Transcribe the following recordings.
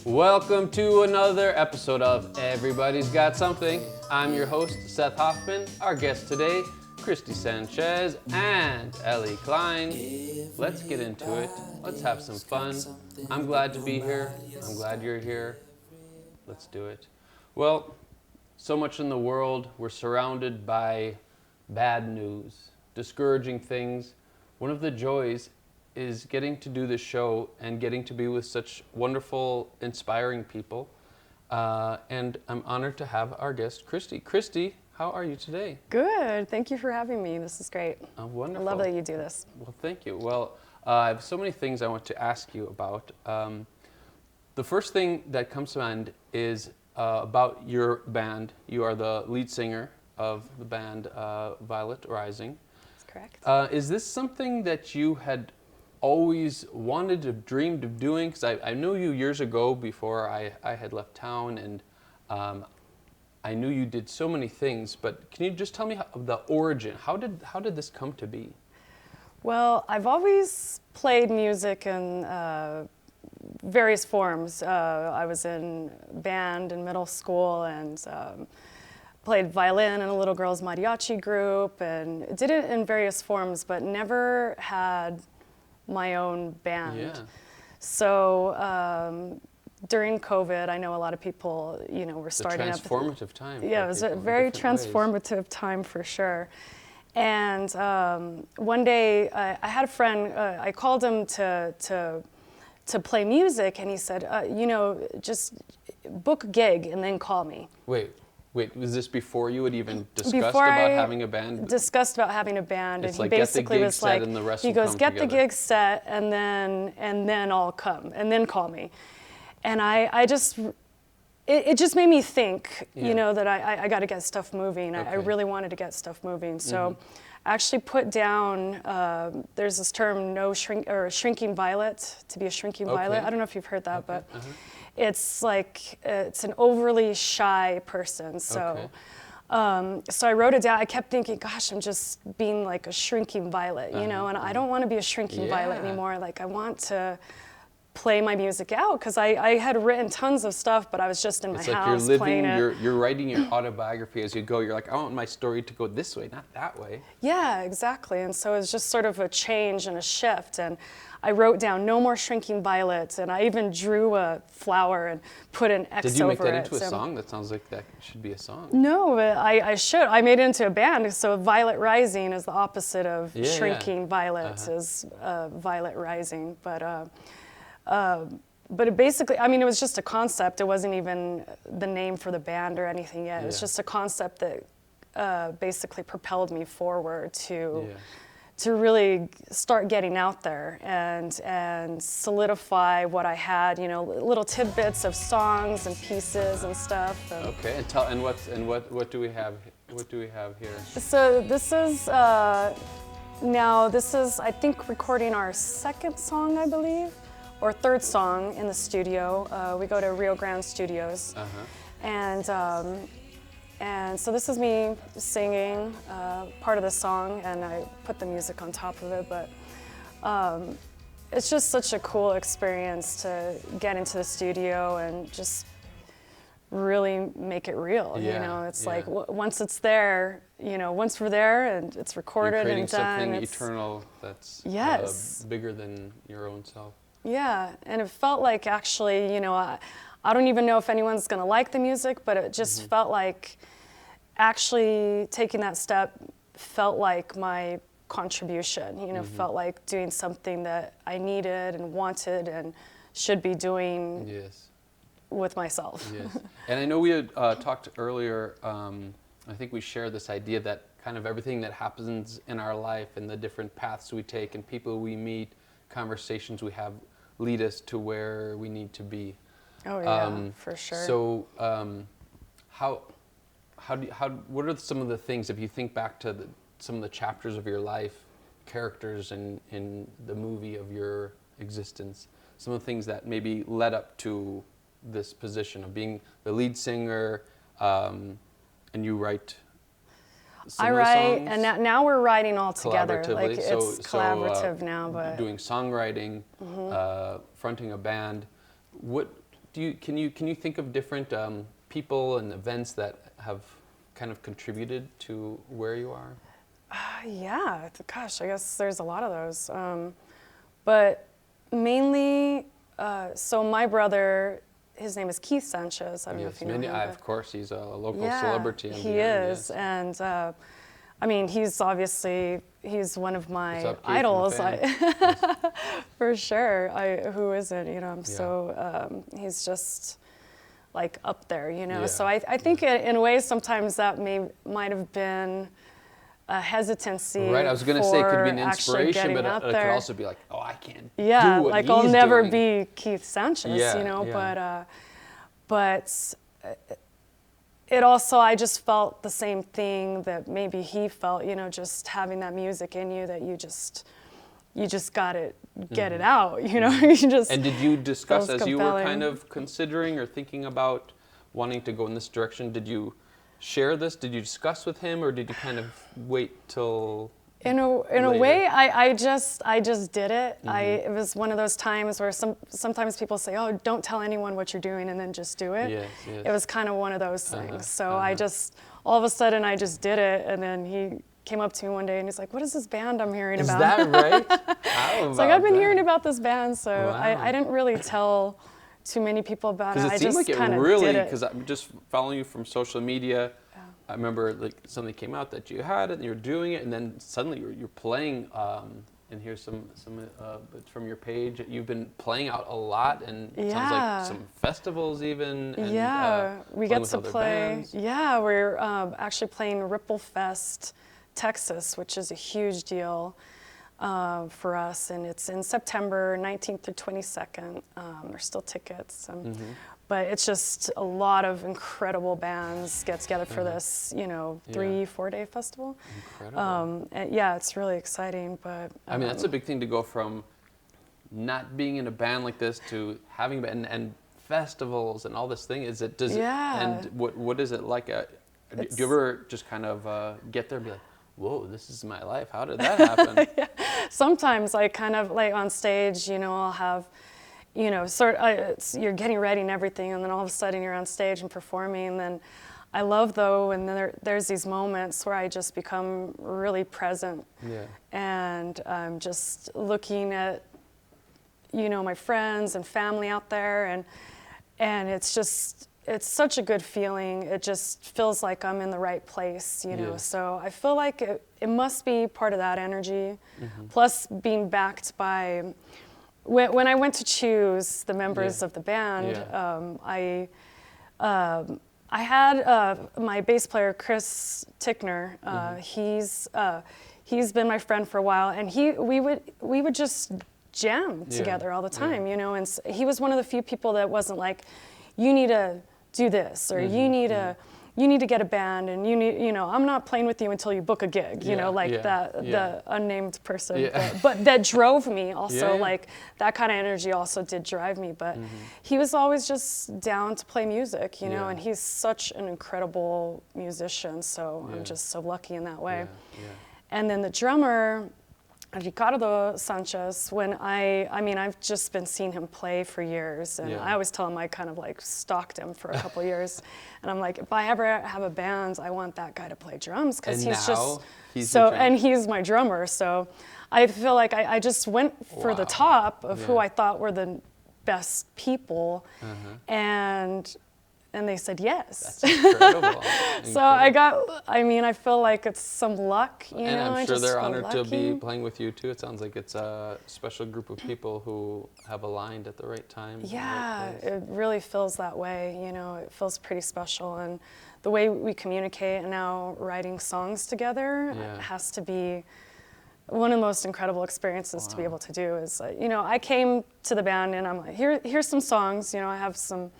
Welcome to another episode of Everybody's Got Something. I'm your host, Seth Hoffman. Our guest today, Christi Sánchez and Elie Klein. Let's get into it. Let's have some fun. I'm glad to be here. I'm glad you're here. Let's do it. Well, so much in the world. We're surrounded by bad news, discouraging things. One of the joys is getting to do this show and getting to be with such wonderful, inspiring people. And I'm honored to have our guest, Christi. Christi, how are you today? Good. Thank you for having me. This is great. Wonderful. I love that you do this. Well, thank you. Well, I have so many things I want to ask you about. The first thing that comes to mind is about your band. You are the lead singer of the band Violet Rising. That's correct. Is this something that you had always wanted to dreamed of doing? Because I knew you years ago before I had left town, and I knew you did so many things, but can you just tell me the origin? How did this come to be? Well, I've always played music in various forms. I was in band in middle school and played violin in a little girls' mariachi group and did it in various forms, but never had my own band. Yeah. So during COVID, I know a lot of people, were starting up. It's a transformative time. Yeah, it was a very transformative time for sure. And one day, I had a friend. I called him to play music, and he said, just book a gig and then call me. Wait, was this before you had even discussed about having a band? Discussed about having a band, it's and like, he basically get the gig was set like, and the rest he will goes, come get the together." gig set, and then I'll come, and then call me. And it just made me think, that I got to get stuff moving. Okay. I really wanted to get stuff moving, so I actually put down. There's this term, shrinking violet, to be a shrinking violet. I don't know if you've heard that, but. It's like, it's an overly shy person, so so I wrote it down. I kept thinking, gosh, I'm just being like a shrinking violet, and I don't want to be a shrinking violet anymore. Like, I want to play my music out, because I had written tons of stuff, but I was just in my house playing it. You're writing your autobiography as you go. You're like, I want my story to go this way, not that way. Yeah, exactly. And so it's just sort of a change and a shift. And I wrote down no more shrinking violets, and I even drew a flower and put an X over it. Did you make that into a song? That sounds like that should be a song. No, but I should. I made it into a band. So Violet Rising is the opposite of shrinking violets, is Violet Rising. But it basically, it was just a concept. It wasn't even the name for the band or anything yet. It was just a concept that basically propelled me forward to really start getting out there and solidify what I had, little tidbits of songs and pieces and stuff. Okay, and what do we have? What do we have here? So this is I think recording our second song, I believe, or third song in the studio. We go to Rio Grande Studios, and so this is me singing part of the song, and I put the music on top of it, but it's just such a cool experience to get into the studio and just really make it real. It's like once it's there, once we're there and it's recorded and done. You're creating something eternal that's bigger than your own self. Yeah, and it felt like actually, I don't even know if anyone's gonna like the music, but it just felt like actually taking that step felt like my contribution, felt like doing something that I needed and wanted and should be doing with myself. Yes, and I know we had talked earlier, I think we share this idea that kind of everything that happens in our life and the different paths we take and people we meet, conversations we have lead us to where we need to be. Oh yeah, for sure. So what are some of the things, if you think back to some of the chapters of your life, characters in the movie of your existence, some of the things that maybe led up to this position of being the lead singer, and you write I write, songs? And now we're writing all together. Like it's collaborative now, but doing songwriting, fronting a band. What can you think of different people and events that have kind of contributed to where you are? Yeah, gosh, I guess there's a lot of those. But mainly, so my brother, his name is Keith Sánchez. I don't know if you know him. Of course, he's a local celebrity. He is, yes. And I mean, he's one of my What's up, Keith, idols. Yes. For sure. Who isn't? You know, so he's just like up there. You know, so I think in a way sometimes that might have been a hesitancy. Right, I was going to say it could be an inspiration, but it could also be like, oh, I can't do what like he's I'll never doing. be Keith Sánchez, you know, but it also, I just felt the same thing that maybe he felt, you know, just having that music in you that you just got to get it out, you know. You just. And did you discuss as you were kind of considering or thinking about wanting to go in this direction? Did you share this? Did you discuss with him, or did you kind of wait till? In a way, I just did it. It was one of those times where sometimes people say, "Oh, don't tell anyone what you're doing," and then just do it. Yes, yes. It was kind of one of those things. So I just all of a sudden I just did it, and then he came up to me one day and he's like, "What is this band I'm hearing about?" Is that right? It's like I've been hearing about this band, so I didn't really tell too many people about it. Because it seemed like it really, because I'm just following you from social media. I remember like something came out that you had it and you were doing it, and then suddenly you're playing. And here's some from your page. You've been playing out a lot, and it sounds like some festivals even. And, we get to play. Bands. Yeah, we're actually playing Ripple Fest, Texas, which is a huge deal for us, and it's in September 19th through 22nd. There's still tickets. But it's just a lot of incredible bands get together for this, you know, 3-4 day festival. Incredible. And yeah, it's really exciting. But I mean, that's a big thing to go from not being in a band like this to having and festivals and all this thing. Is it and what is it like? Do you ever just kind of get there and be like, whoa, this is my life? How did that happen? Sometimes I kind of like on stage, you know, I'll have. You know, you're getting ready and everything, and then all of a sudden you're on stage and performing. And then I love though, and there's these moments where I just become really present, and I'm just looking at, you know, my friends and family out there, and it's such a good feeling. It just feels like I'm in the right place, you know. So I feel like it must be part of that energy, plus being backed by. When I went to choose the members of the band, I had my bass player Chris Tickner. He's been my friend for a while, and we would just jam together all the time, you know. And he was one of the few people that wasn't like, you need to do this, or you need to get a band, and you know, I'm not playing with you until you book a gig, you know, like the unnamed person. But that drove me also, like that kind of energy also did drive me. But he was always just down to play music, you know, and he's such an incredible musician. So I'm just so lucky in that way. And then the drummer, Ricardo Sanchez, when I mean, I've just been seeing him play for years, and I always tell him I kind of like stalked him for a couple years, and I'm like, if I ever have a band, I want that guy to play drums, because he's my drummer, so I feel like I just went for the top of who I thought were the best people, and they said yes. That's incredible. So I feel like it's some luck, you know. And I'm sure they're honored lucky. to be playing with you too. It sounds like it's a special group of people who have aligned at the right time. Yeah, it really feels that way, you know. It feels pretty special, and the way we communicate and now writing songs together has to be one of the most incredible experiences to be able to do. Is you know, I came to the band and I'm like, here's some songs, you know, I have some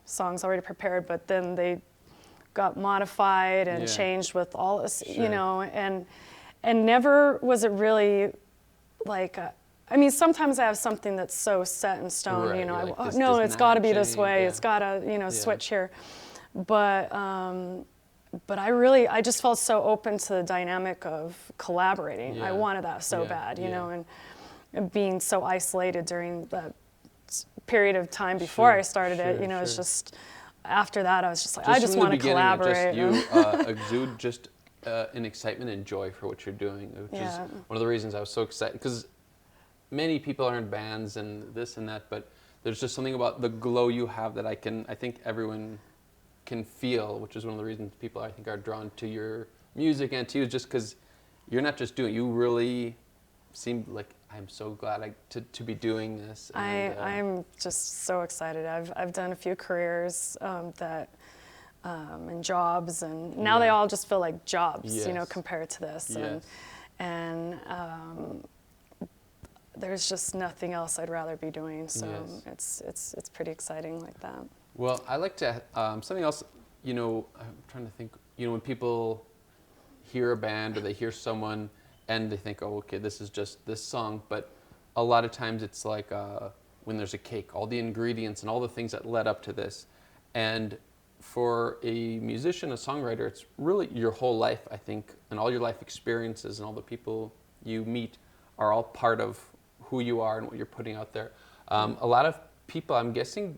songs already prepared, but then they got modified and changed with all this, you know, and never was it really like, I mean, sometimes I have something that's so set in stone, you know, no, it's got to be this way, it's got to, you know, switch here, but I just felt so open to the dynamic of collaborating. I wanted that so bad, you know, and being so isolated during that period of time before Sure, I started it. You know, it's sure. just after that I was just like, Just I just from the want to beginning, collaborate. you exude just an excitement and joy for what you're doing, which is Yeah. one of the reasons I was so excited, because many people are in bands and this and that, but there's just something about the glow you have that I think everyone can feel, which is one of the reasons people I think are drawn to your music and to you, just because you're not just doing, you really seem like, I'm so glad to be doing this. And, I'm just so excited. I've done a few careers and jobs, and now they all just feel like jobs, you know, Yes. compared to this. Yes. And there's just nothing else I'd rather be doing. So Yes. it's pretty exciting like that. Well, I like to, something else, you know, I'm trying to think, you know, when people hear a band or they hear someone and they think, oh, okay, this is just this song, but a lot of times it's like when there's a cake, all the ingredients and all the things that led up to this. And for a musician, a songwriter, it's really your whole life, I think, and all your life experiences and all the people you meet are all part of who you are and what you're putting out there. A lot of people, I'm guessing,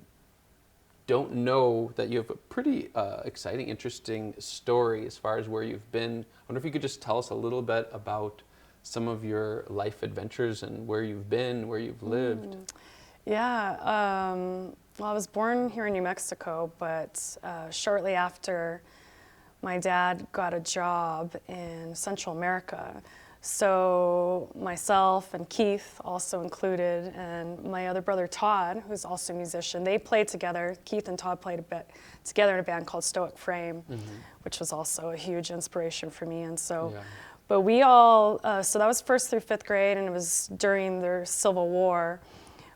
don't know that you have a pretty exciting, interesting story as far as where you've been. I wonder if you could just tell us a little bit about some of your life adventures and where you've been, where you've lived. Yeah, well, I was born here in New Mexico, but shortly after, my dad got a job in Central America. So myself and Keith, also included, and my other brother Todd, who's also a musician, they played together. Keith and Todd played a bit together in a band called Stoic Frame, which was also a huge inspiration for me. And so, but we all, so that was 1st through 5th grade, and it was during the Civil War,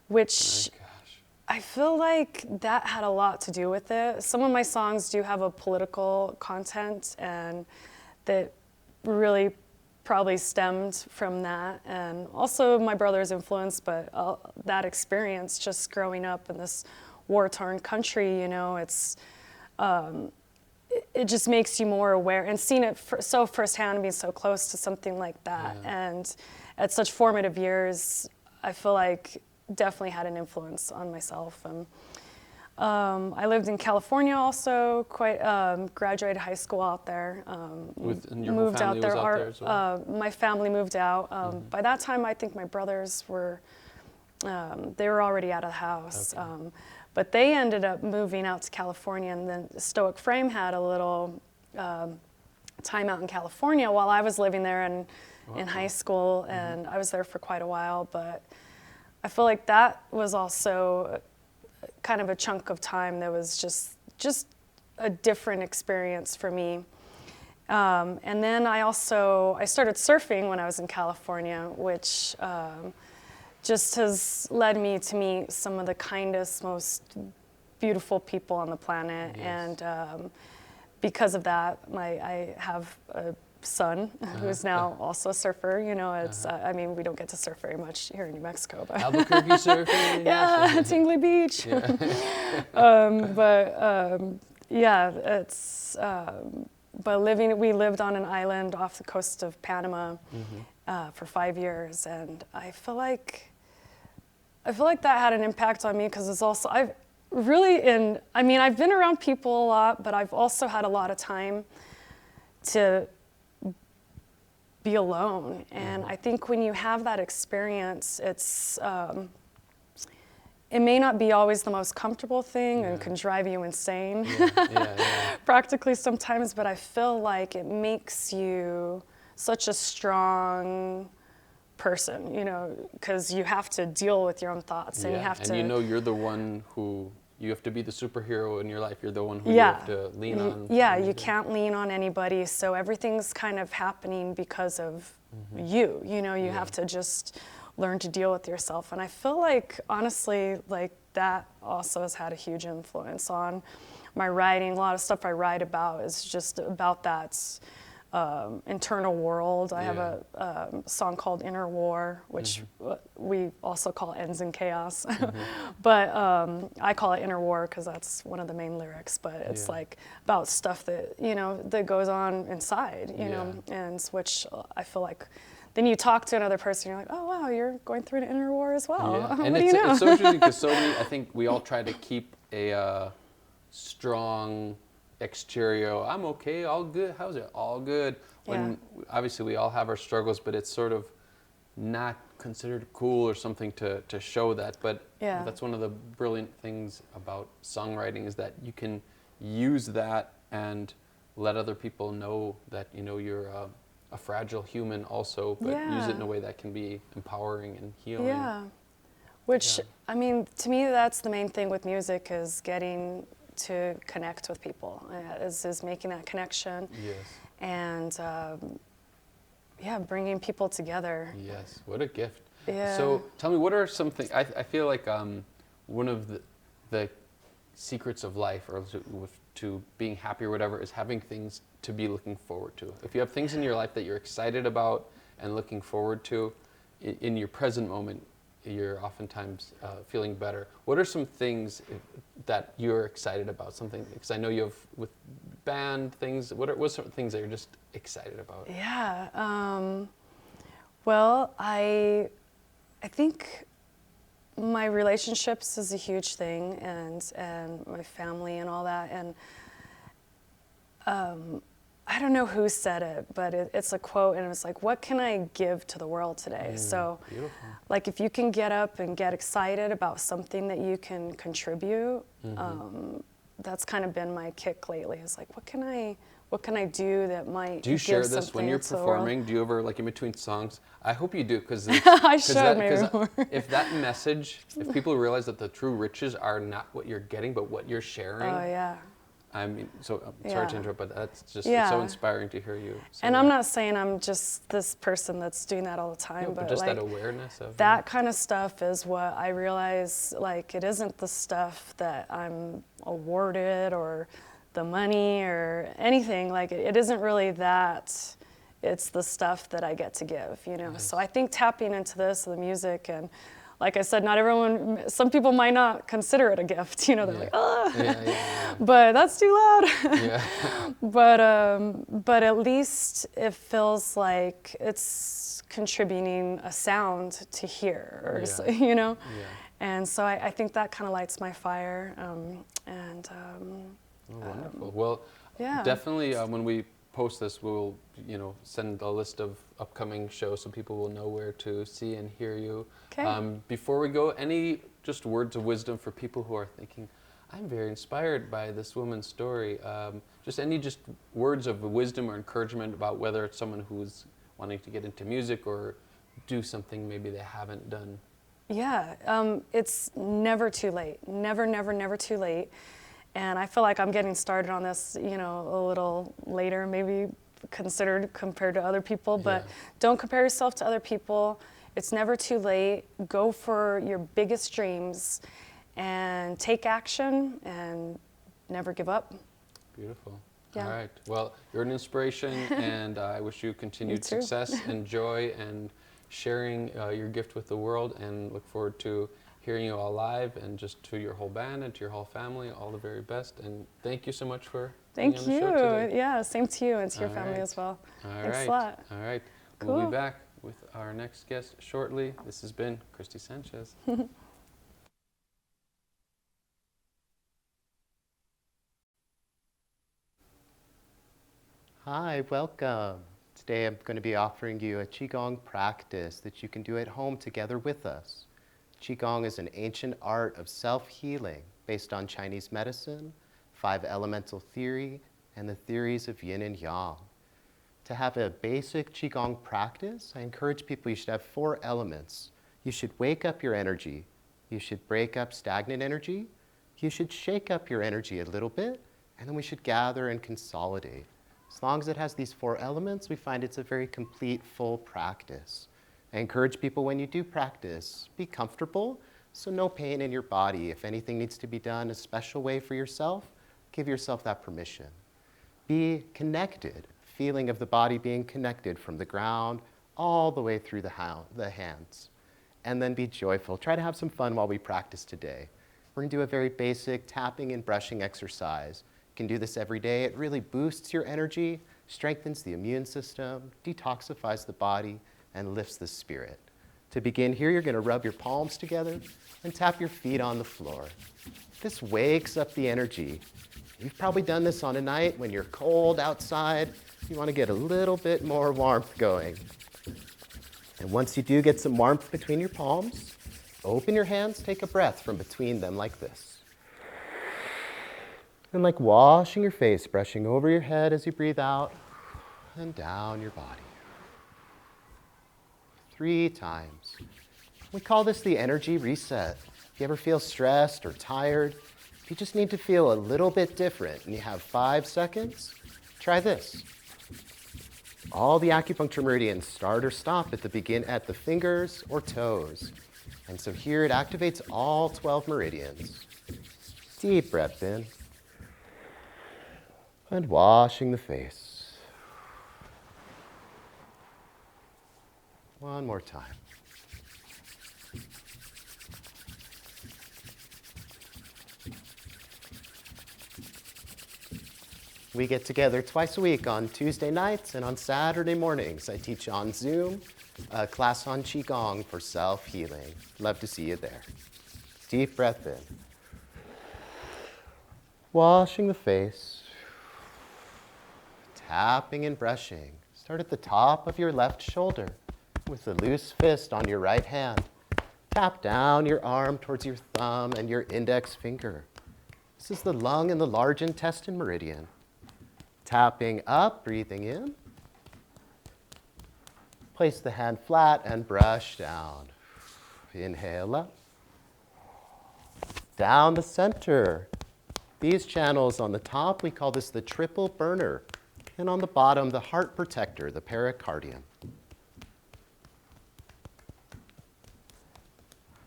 which I feel like that had a lot to do with it. Some of my songs do have a political content, and that really probably stemmed from that, and also my brother's influence, but that experience just growing up in this war-torn country, you know, it's it just makes you more aware, and seeing it so firsthand and being so close to something like that, and at such formative years, I feel like definitely had an influence on myself. And I lived in California also, graduated high school out there. And your moved whole family out there. was out there as well? My family moved out. By that time, I think my brothers were, they were already out of the house. Okay. But they ended up moving out to California, and then Stoic Frame had a little time out in California while I was living there in high school, and I was there for quite a while. But I feel like that was also kind of a chunk of time that was just a different experience for me. And then I started surfing when I was in California, which just has led me to meet some of the kindest, most beautiful people on the planet. Yes. And because of that, I have a son who's now also a surfer. You know, it's I mean, we don't get to surf very much here in New Mexico, but Albuquerque surfing? yeah, Tingley Beach. Yeah, it's but we lived on an island off the coast of Panama for 5 years, and I feel like that had an impact on me, because it's also I've been around people a lot, but I've also had a lot of time to be alone. And I think when you have that experience, it's it may not be always the most comfortable thing and can drive you insane practically sometimes, but I feel like it makes you such a strong person, you know, because you have to deal with your own thoughts, and you have to. And you know, you're the one who. You have to be the superhero in your life. You're the one who you have to lean on. Yeah, you can't lean on anybody. So everything's kind of happening because of you. You know, you have to just learn to deal with yourself. And I feel like, honestly, like that also has had a huge influence on my writing. A lot of stuff I write about is just about that internal world. I have a song called Inner War, which we also call Ends in Chaos. But I call it Inner War because that's one of the main lyrics. But it's like about stuff that, you know, that goes on inside, you know, and which I feel like then you talk to another person, you're like, oh wow, you're going through an inner war as well. Yeah. And what do you know? it's so interesting because so many, I think we all try to keep a strong exterior. I'm okay, all good. How's it? All good. When obviously we all have our struggles, but it's sort of not considered cool or something to show that. But that's one of the brilliant things about songwriting is that you can use that and let other people know that, you know, you're a fragile human also, but use it in a way that can be empowering and healing. Yeah. Which, I mean, to me, that's the main thing with music, is getting to connect with people, is making that connection. Yes. And, bringing people together. Yes, what a gift. Yeah. So tell me, what are some things, I feel like one of the secrets of life, or to being happy or whatever, is having things to be looking forward to. If you have things in your life that you're excited about and looking forward to, in your present moment, you're oftentimes feeling better. What are some things that you're excited about? Something, because I know you have with band things. What some things that you're just excited about? Yeah. Well, I think my relationships is a huge thing, and my family and all that. And I don't know who said it, but it's a quote, and it was like, what can I give to the world today? So, beautiful. like, if you can get up and get excited about something that you can contribute, that's kind of been my kick lately. Is like, what can I do that might Do you share give this when you're performing? Do you ever, like in between songs? I hope you do, because I should maybe more. If that message, if people realize that the true riches are not what you're getting, but what you're sharing. Oh yeah. I mean, so I'm sorry to interrupt, but that's just Yeah. it's so inspiring to hear you say And that. I'm not saying I'm just this person that's doing that all the time, No, but just like that awareness of that kind of stuff is what I realize. Like, it isn't the stuff that I'm awarded or the money or anything. Like, it isn't really that. It's the stuff that I get to give, you know. Nice. So I think tapping into this, the music, and like I said, not everyone, some people might not consider it a gift, you know, they're like, oh, but that's too loud. Yeah. But at least it feels like it's contributing a sound to hear, or so, you know? Yeah. And so I think that kind of lights my fire. Wonderful. Well, definitely when we post this, we'll send a list of upcoming shows so people will know where to see and hear you. Okay. Before we go, any just words of wisdom for people who are thinking, I'm very inspired by this woman's story. Just words of wisdom or encouragement about whether it's someone who's wanting to get into music or do something maybe they haven't done. Yeah, it's never too late. Never, never, never too late. And I feel like I'm getting started on this, a little later, maybe compared to other people, but don't compare yourself to other people. It's never too late. Go for your biggest dreams and take action and never give up. Beautiful. Yeah. All right. Well, you're an inspiration, and I wish you continued success and joy and sharing your gift with the world, and look forward to hearing you all live, and just to your whole band and to your whole family, all the very best. And thank you so much for being on the show today. Yeah, same to you and to your family as well. Thanks a lot. All right. Cool. We'll be back with our next guest shortly. This has been Christi Sánchez. Hi, welcome. Today I'm going to be offering you a qigong practice that you can do at home together with us. Qigong is an ancient art of self-healing based on Chinese medicine, 5 elemental theory, and the theories of yin and yang. To have a basic qigong practice, I encourage people you should have 4 elements. You should wake up your energy. You should break up stagnant energy. You should shake up your energy a little bit, and then we should gather and consolidate. As long as it has these 4 elements, we find it's a very complete, full practice. I encourage people, when you do practice, be comfortable, so no pain in your body. If anything needs to be done a special way for yourself, give yourself that permission. Be connected, feeling of the body being connected from the ground all the way through the hands. And then be joyful. Try to have some fun while we practice today. We're going to do a very basic tapping and brushing exercise. You can do this every day. It really boosts your energy, strengthens the immune system, detoxifies the body, and lifts the spirit. To begin here, you're going to rub your palms together and tap your feet on the floor. This wakes up the energy. You've probably done this on a night when you're cold outside. You want to get a little bit more warmth going. And once you do get some warmth between your palms, open your hands, take a breath from between them like this. And like washing your face, brushing over your head as you breathe out and down your body. 3 times. We call this the energy reset. If you ever feel stressed or tired, if you just need to feel a little bit different and you have 5 seconds, try this. All the acupuncture meridians start or stop at the fingers or toes. And so here it activates all 12 meridians. Deep breath in. And washing the face. One more time. We get together twice a week on Tuesday nights and on Saturday mornings. I teach on Zoom, a class on qigong for self-healing. Love to see you there. Deep breath in. Washing the face. Tapping and brushing. Start at the top of your left shoulder with a loose fist on your right hand. Tap down your arm towards your thumb and your index finger. This is the lung and the large intestine meridian. Tapping up, breathing in. Place the hand flat and brush down. Inhale up. Down the center. These channels on the top, we call this the triple burner. And on the bottom, the heart protector, the pericardium.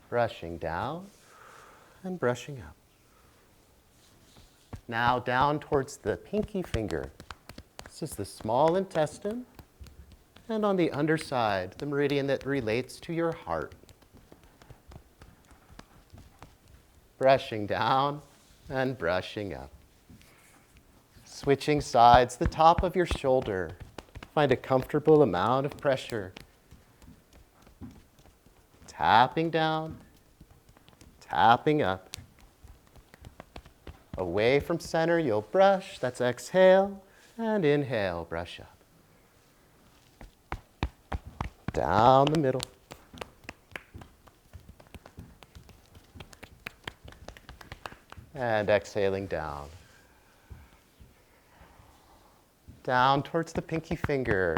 Brushing down and brushing up. Now down towards the pinky finger. This is the small intestine. And on the underside, the meridian that relates to your heart. Brushing down and brushing up. Switching sides, the top of your shoulder. Find a comfortable amount of pressure. Tapping down, tapping up. Away from center, you'll brush. That's exhale. And inhale, brush up. Down the middle. And exhaling down. Down towards the pinky finger.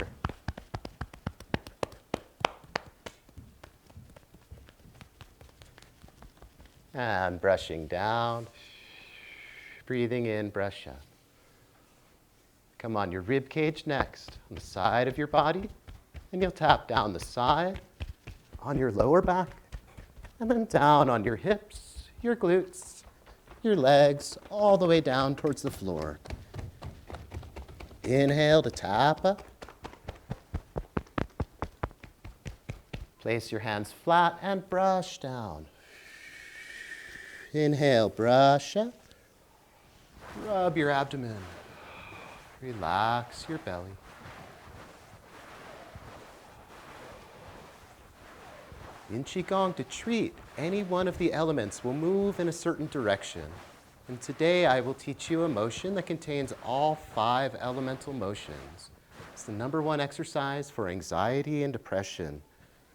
And brushing down. Breathing in, brush up. Come on, your rib cage next, on the side of your body. And you'll tap down the side, on your lower back, and then down on your hips, your glutes, your legs, all the way down towards the floor. Inhale to tap up. Place your hands flat and brush down. Inhale, brush up. Rub your abdomen. Relax your belly. In qigong, to treat any one of the elements will move in a certain direction. And today I will teach you a motion that contains all 5 elemental motions. It's the #1 exercise for anxiety and depression.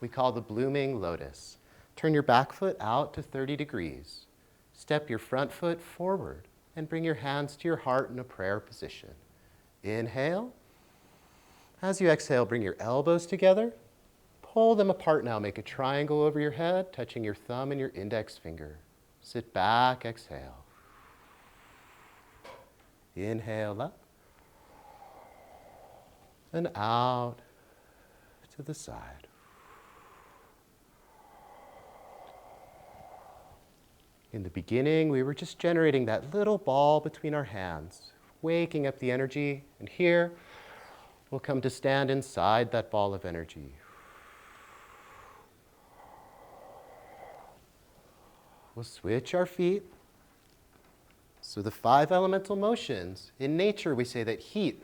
We call the blooming lotus. Turn your back foot out to 30 degrees. Step your front foot forward and bring your hands to your heart in a prayer position. Inhale. As you exhale, bring your elbows together. Pull them apart now. Make a triangle over your head, touching your thumb and your index finger. Sit back, exhale. Inhale up. And out to the side. In the beginning, we were just generating that little ball between our hands, waking up the energy. And here, we'll come to stand inside that ball of energy. We'll switch our feet. So the 5 elemental motions, in nature we say that heat,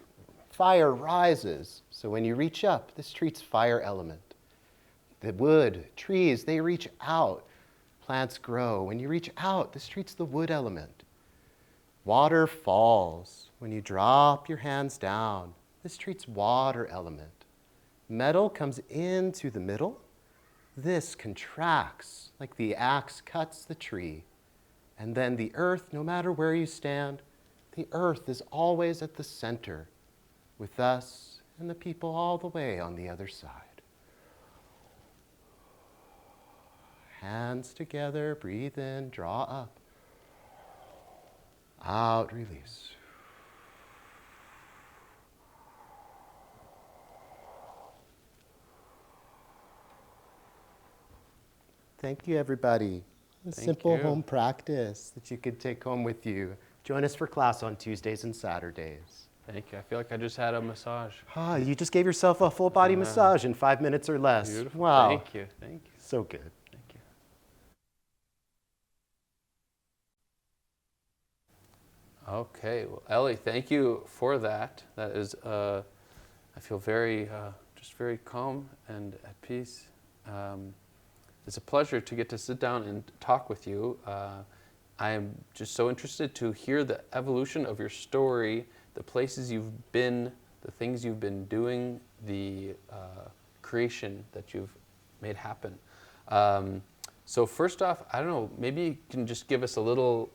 fire rises. So when you reach up, this treats fire element. the wood, trees, they reach out. Plants grow. When you reach out, this treats the wood element. Water falls. When you drop your hands down, this treats water element. Metal comes into the middle. This contracts like the axe cuts the tree. And then the earth, no matter where you stand, the earth is always at the center with us and the people all the way on the other side. Hands together, breathe in, draw up. Out, release. Thank you, everybody. A simple home practice that you could take home with you. Join us for class on Tuesdays and Saturdays. Thank you. I feel like I just had a massage. Ah, you just gave yourself a full body massage in 5 minutes or less. Beautiful. Wow. Thank you. Thank you. So good. Thank you. Okay. Well, Elie, thank you for that. That is, I feel very, just very calm and at peace. It's a pleasure to get to sit down and talk with you. I am just so interested to hear the evolution of your story, the places you've been, the things you've been doing, the creation that you've made happen. So first off, I don't know, maybe you can just give us a little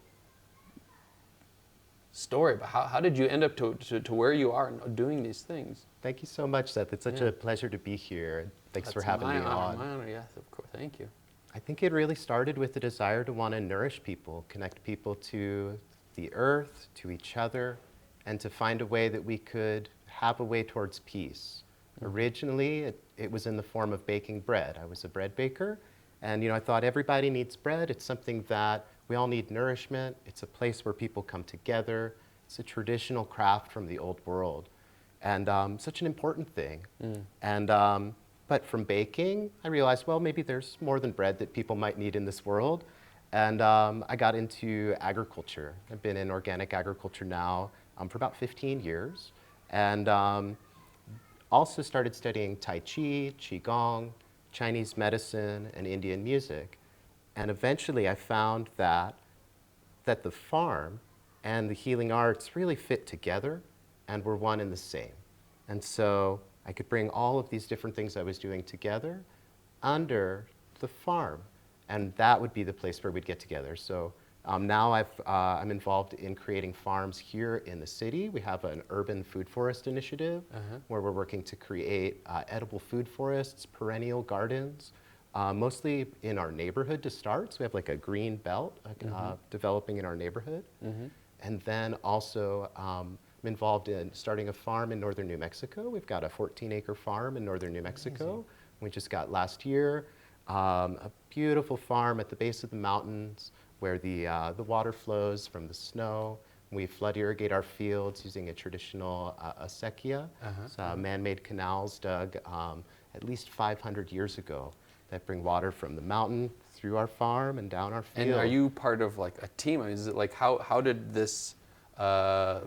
story about how did you end up to where you are doing these things? Thank you so much, Seth. It's such a pleasure to be here. Thanks for having me on. My honor, yes, of course. Thank you. I think it really started with the desire to want to nourish people, connect people to the earth, to each other, and to find a way that we could have a way towards peace. Originally, it was in the form of baking bread. I was a bread baker, and I thought everybody needs bread. It's something that we all need nourishment. It's a place where people come together. It's a traditional craft from the old world, and such an important thing. And but from baking, I realized, well, maybe there's more than bread that people might need in this world. And I got into agriculture. I've been in organic agriculture now for about 15 years. And also started studying Tai Chi, qigong, Chinese medicine, and Indian music. And eventually I found that the farm and the healing arts really fit together and were one and the same. And so I could bring all of these different things I was doing together under the farm. And that would be the place where we'd get together. So now I'm involved in creating farms here in the city. We have an urban food forest initiative where we're working to create edible food forests, perennial gardens, mostly in our neighborhood to start. So we have like a green belt developing in our neighborhood. And then also I'm involved in starting a farm in northern New Mexico. We've got a 14-acre farm in northern New Mexico. Amazing. We just got last year a beautiful farm at the base of the mountains where the water flows from the snow. We flood irrigate our fields using a traditional acequia. So man-made canals dug at least 500 years ago that bring water from the mountain through our farm and down our field. And are you part of like a team? I mean, is it like how did this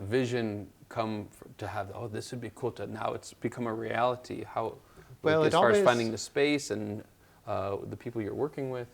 vision come to have, oh, this would be cool to now it's become a reality? How, well, as far as finding the space and the people you're working with?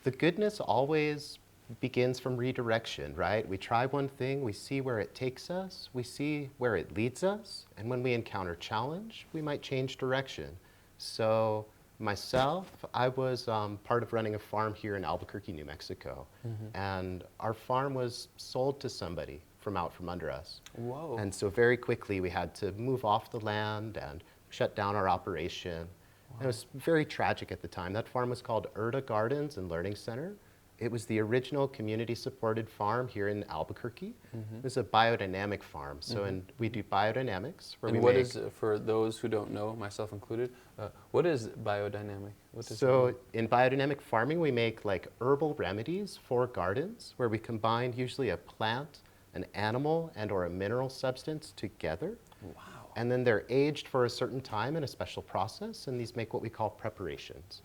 The goodness always begins from redirection, right? We try one thing, we see where it takes us, we see where it leads us, and when we encounter challenge, we might change direction. So myself, I was part of running a farm here in Albuquerque, New Mexico, and our farm was sold to somebody from out from under us. Whoa. And so very quickly we had to move off the land and shut down our operation. Wow. It was very tragic at the time. That farm was called Erda Gardens and Learning Center. It was the original community-supported farm here in Albuquerque. It was a biodynamic farm. So and we do biodynamics. Where and we what make, is, for those who don't know, myself included, what is biodynamic? What does so in biodynamic farming, we make like herbal remedies for gardens where we combine usually a plant, an animal, and or a mineral substance together. Wow. And then they're aged for a certain time in a special process, and these make what we call preparations.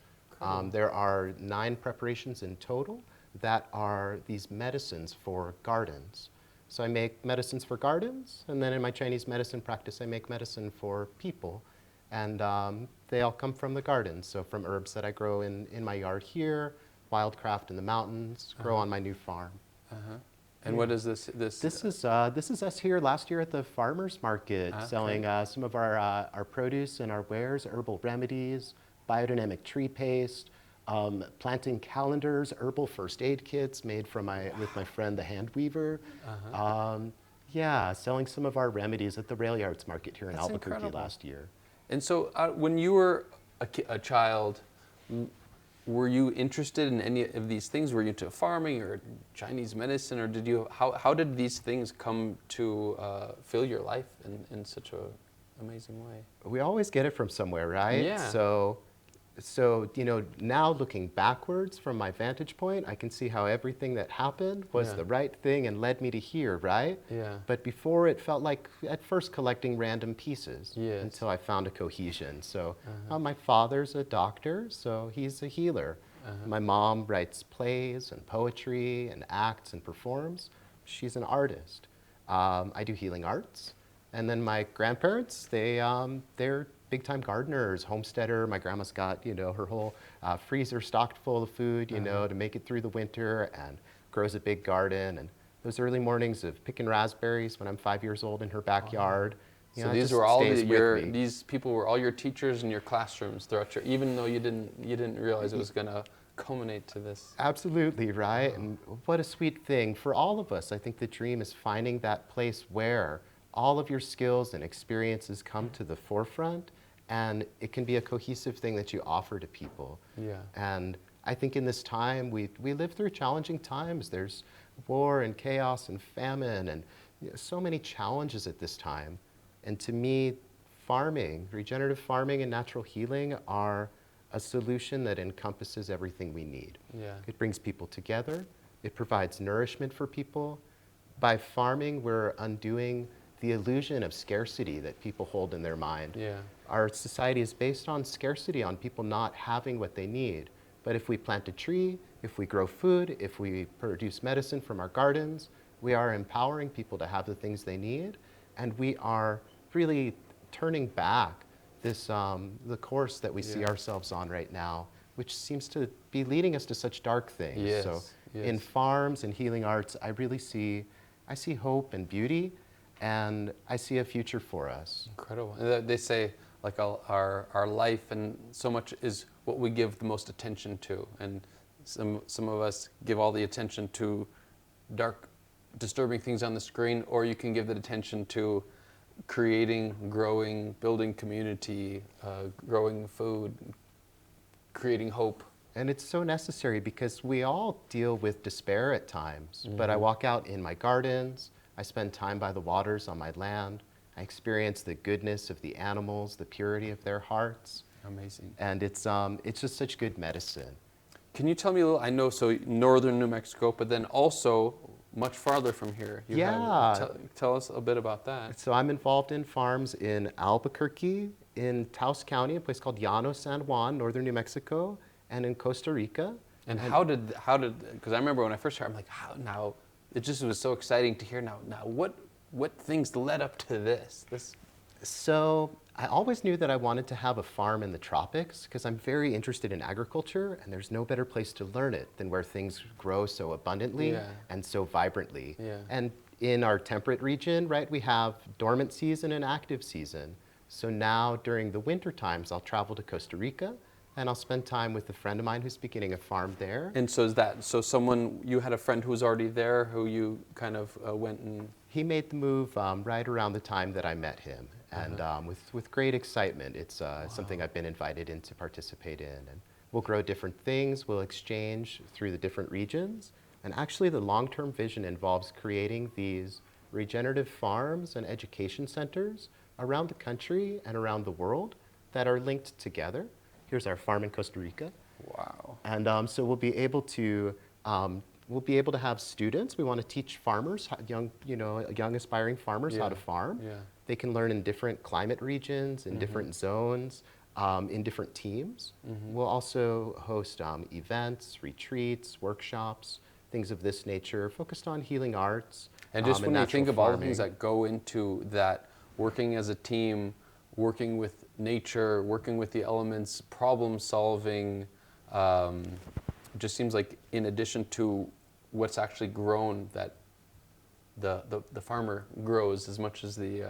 There are 9 preparations in total that are these medicines for gardens. So I make medicines for gardens, and then in my Chinese medicine practice, I make medicine for people. And they all come from the garden. So from herbs that I grow in my yard here, wildcraft in the mountains, grow on my new farm. And what is this? This is us here last year at the farmers market, selling some of our produce and our wares, herbal remedies, biodynamic tree paste, planting calendars, herbal first aid kits made with my friend the hand weaver. Yeah, selling some of our remedies at the Rail Yards Market here in Albuquerque incredible. last year. And so when you were a child, were you interested in any of these things? Were you into farming or Chinese medicine, or how did these things come to fill your life in such an amazing way? We always get it from somewhere, right? Yeah. So, you know, now looking backwards from my vantage point, I can see how everything that happened was the right thing and led me to here, right? Yeah. But before it felt like at first collecting random pieces Yes. until I found a cohesion. So my father's a doctor, so he's a healer. My mom writes plays and poetry and acts and performs. She's an artist. I do healing arts. And then my grandparents, they're big-time gardeners, homesteader. My grandma's got, you know, her whole freezer stocked full of food, you know, to make it through the winter, and grows a big garden. And those early mornings of picking raspberries when I'm 5 years old in her backyard. You So know, it these just were all stays with me. these people were all your teachers in your classrooms throughout your, even though you didn't realize it was gonna culminate to this. Absolutely, right? And what a sweet thing. For all of us, I think the dream is finding that place where all of your skills and experiences come to the forefront, and it can be a cohesive thing that you offer to people. Yeah. And I think in this time, we live through challenging times. There's war and chaos and famine and, you know, so many challenges at this time. And to me, farming, regenerative farming and natural healing are a solution that encompasses everything we need. Yeah. It brings people together. It provides nourishment for people. By farming, we're undoing the illusion of scarcity that people hold in their mind. Yeah. Our society is based on scarcity, on people not having what they need. But if we plant a tree, if we grow food, if we produce medicine from our gardens, we are empowering people to have the things they need, and we are really turning back this the course that we see ourselves on right now, which seems to be leading us to such dark things. Yes, So yes. in farms and healing arts, I see hope and beauty, and I see a future for us. Incredible. And they say like our life and so much is what we give the most attention to, and some of us give all the attention to dark, disturbing things on the screen, or you can give the attention to creating, growing, building community, growing food, creating hope. And it's so necessary because we all deal with despair at times. But I walk out in my gardens, I spend time by the waters on my land, I experience the goodness of the animals, the purity of their hearts. Amazing. And it's just such good medicine. Can you tell me a little, I know, so northern New Mexico, but then also much farther from here. Tell us a bit about that. So I'm involved in farms in Albuquerque, in Taos County, a place called Llano San Juan, northern New Mexico, and in Costa Rica. And how did, because I remember when I first heard, I'm like, how now, it just was so exciting to hear now what things led up to this? So I always knew that I wanted to have a farm in the tropics because I'm very interested in agriculture, and there's no better place to learn it than where things grow so abundantly and so vibrantly. Yeah. And in our temperate region, right, we have dormant season and active season. So now during the winter times, I'll travel to Costa Rica, and I'll spend time with a friend of mine who's beginning a farm there. And so you had a friend who was already there who you kind of went and... He made the move right around the time that I met him. And with great excitement, it's something I've been invited in to participate in. And we'll grow different things, we'll exchange through the different regions. And actually the long-term vision involves creating these regenerative farms and education centers around the country and around the world that are linked together. Here's our farm in Costa Rica. Wow. And so we'll be able to have students. We want to teach farmers, young aspiring farmers how to farm. Yeah. They can learn in different climate regions, in different zones, in different teams. We'll also host events, retreats, workshops, things of this nature, focused on healing arts. And just when you think of all the things farming. that go into that, working as a team working with nature, working with the elements, problem solving, just seems like in addition to what's actually grown, that the farmer grows as much as the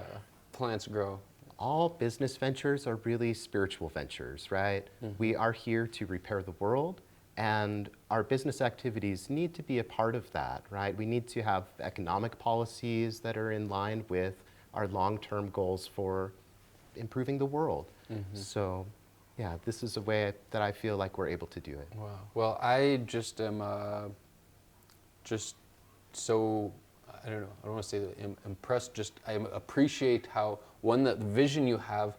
plants grow. All business ventures are really spiritual ventures, right? We are here to repair the world, and our business activities need to be a part of that, right? We need to have economic policies that are in line with our long-term goals for improving the world. So, yeah, this is a way that I feel like we're able to do it. Wow. Well, I just am just so, I don't know, I don't want to say that impressed, just I appreciate how, one, that vision you have,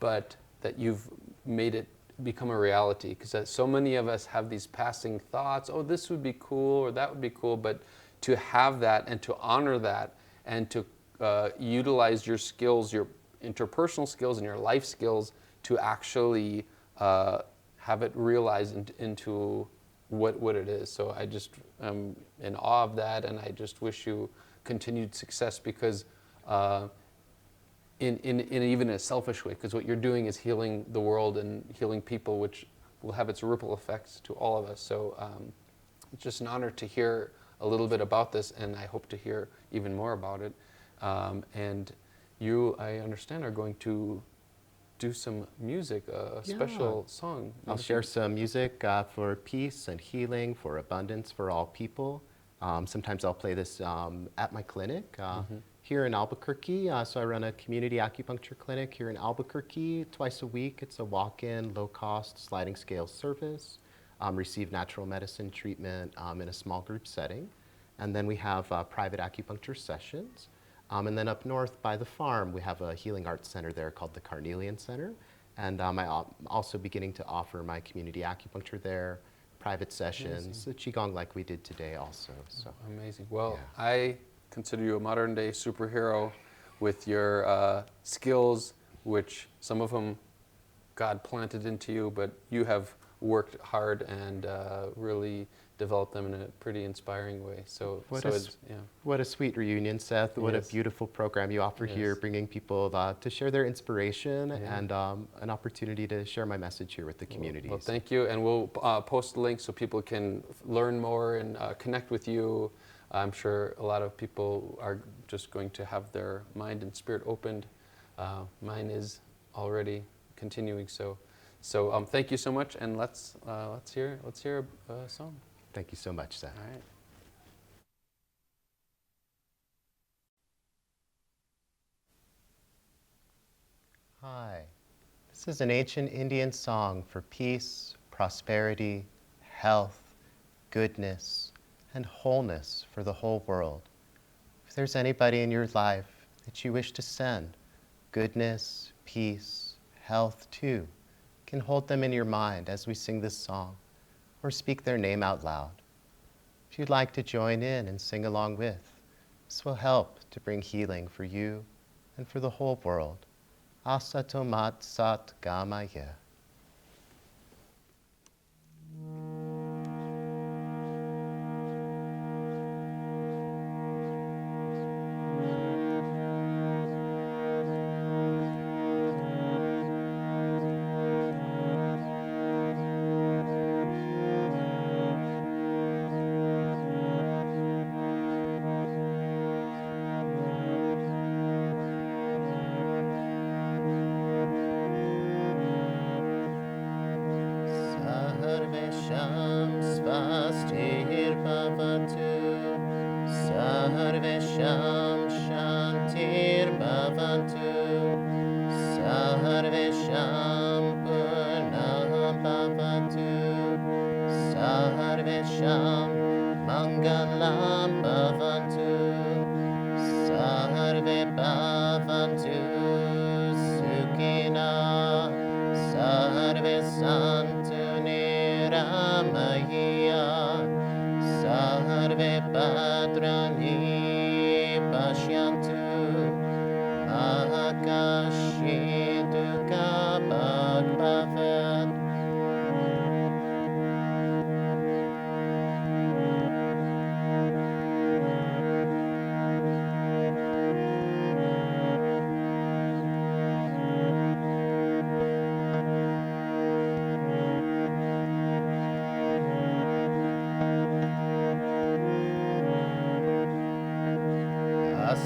but that you've made it become a reality, because so many of us have these passing thoughts, oh, this would be cool or that would be cool, but to have that and to honor that and to utilize your skills, your interpersonal skills and your life skills to actually have it realized into what it is. So I just am in awe of that, and I just wish you continued success, because in even a selfish way, because what you're doing is healing the world and healing people, which will have its ripple effects to all of us. So it's just an honor to hear a little bit about this, and I hope to hear even more about it. And you, I understand, are going to do some music, a special song. I'll share some music for peace and healing, for abundance for all people. Sometimes I'll play this at my clinic here in Albuquerque. So I run a community acupuncture clinic here in Albuquerque twice a week. It's a walk-in, low-cost sliding scale service. Receive natural medicine treatment in a small group setting. And then we have private acupuncture sessions. And then up north by the farm, we have a healing arts center there called the Carnelian Center. And I'm also beginning to offer my community acupuncture there, private sessions, qigong like we did today also. So amazing. Well, yeah. I consider you a modern day superhero with your skills, which some of them God planted into you, but you have worked hard and really developed them in a pretty inspiring way. So, what a sweet reunion, Seth. What a beautiful program you offer here, bringing people to share their inspiration and an opportunity to share my message here with the community. Well, thank you, and we'll post links so people can learn more and connect with you. I'm sure a lot of people are just going to have their mind and spirit opened. Mine is already continuing. So thank you so much, and let's hear a song. Thank you so much, Seth. All right. Hi. This is an ancient Indian song for peace, prosperity, health, goodness, and wholeness for the whole world. If there's anybody in your life that you wish to send goodness, peace, health to, you can hold them in your mind as we sing this song, or speak their name out loud. If you'd like to join in and sing along with, this will help to bring healing for you and for the whole world. Asatomat Sat Gamaya.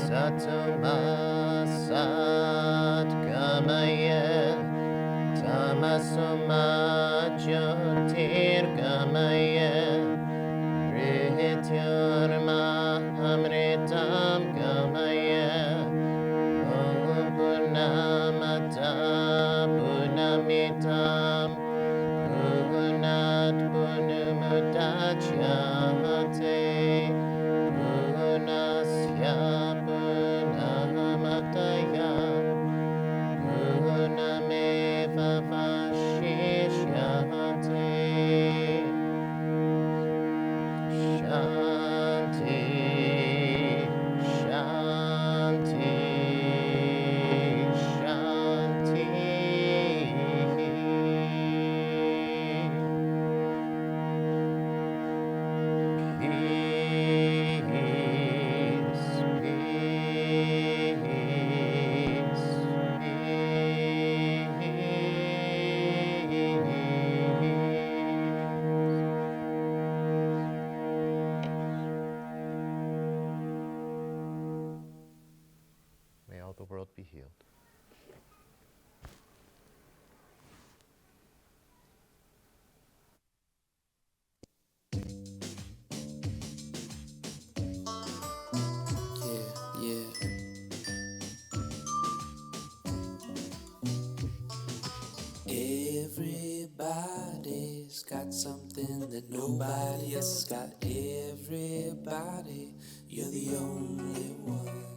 Satoma Satgamaya Tamasoma Jyotirgamaya Rityurma Amritam Gamaya Om Purnamata Purnamitam Purnat Purnamudachyate Purnasya Purnamataya Purnameva Vashishyate Shanti, Shanti, Shanti. Peace, May all the world be healed. Yeah. Everybody's got something that nobody else has got. Everybody, you're the only one.